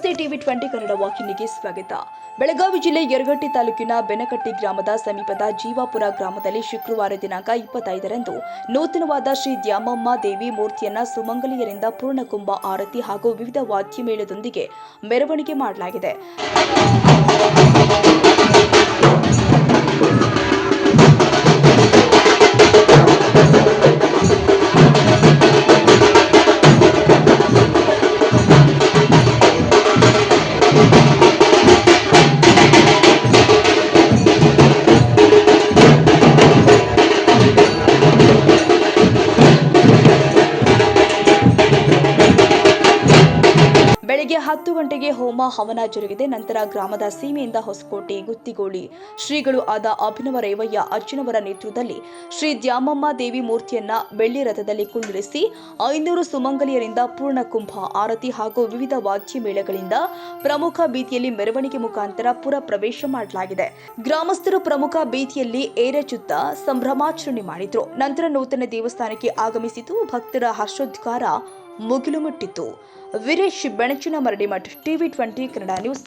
ನಮಸ್ತೆ ಟಿವಿ 20 ಕನ್ನಡ ವಾಹಿನಿಗೆ ಸ್ವಾಗತ. ಬೆಳಗಾವಿ ಜಿಲ್ಲೆ ಯರಗಟ್ಟಿ ತಾಲೂಕಿನ ಬೆನಕಟ್ಟಿ ಗ್ರಾಮದ ಸಮೀಪದ ಜೀವಾಪುರ ಗ್ರಾಮದಲ್ಲಿ ಶುಕ್ರವಾರ ದಿನಾಂಕ 25ರಂದು ನೂತನವಾದ ಶ್ರೀ ದ್ಯಾಮಮ್ಮ ದೇವಿ ಮೂರ್ತಿಯನ್ನ ಸುಮಂಗಲಿಯರಿಂದ ಪೂರ್ಣಕುಂಭ ಆರತಿ ಹಾಗೂ ವಿವಿಧ ವಾದ್ಯಮೇಳದೊಂದಿಗೆ ಮೆರವಣಿಗೆ ಮಾಡಲಾಗಿದೆ. ಬೆಳಗ್ಗೆ 10 ಗಂಟೆಗೆ ಹೋಮ ಹವನ ಜರುಗಿದೆ. ನಂತರ ಗ್ರಾಮದ ಸೀಮೆಯಿಂದ ಹೊಸಕೋಟೆ ಗುತ್ತಿಗೋಳಿ ಶ್ರೀಗಳು ಆದ ಅಭಿನವ ರೇವಯ್ಯ ಅಜ್ಜನವರ ನೇತೃತ್ವದಲ್ಲಿ ಶ್ರೀ ದ್ಯಾಮಮ್ಮ ದೇವಿ ಮೂರ್ತಿಯನ್ನ ಬೆಳ್ಳಿ ರಥದಲ್ಲಿ ಕುಳ್ಳಿರಿಸಿ 500 ಸುಮಂಗಲಿಯರಿಂದ ಪೂರ್ಣಕುಂಭ ಆರತಿ ಹಾಗೂ ವಿವಿಧ ವಾದ್ಯ ಮೇಳಗಳಿಂದ ಪ್ರಮುಖ ಬೀದಿಯಲ್ಲಿ ಮೆರವಣಿಗೆ ಮುಖಾಂತರ ಪುರ ಪ್ರವೇಶ ಮಾಡಲಾಗಿದೆ. ಗ್ರಾಮಸ್ಥರು ಪ್ರಮುಖ ಬೀದಿಯಲ್ಲಿ ಏರಚುತ್ತ ಸಂಭ್ರಮಾಚರಣೆ ಮಾಡಿದ್ರು. ನಂತರ ನೂತನ ದೇವಸ್ಥಾನಕ್ಕೆ ಆಗಮಿಸಿತು. ಭಕ್ತರ ಹರ್ಷೋದ್ಗಾರ ಮುಗಿಲು ಮುಟ್ಟಿತು. Veeresh Benachina Maradimath, TV 20 Kannada news.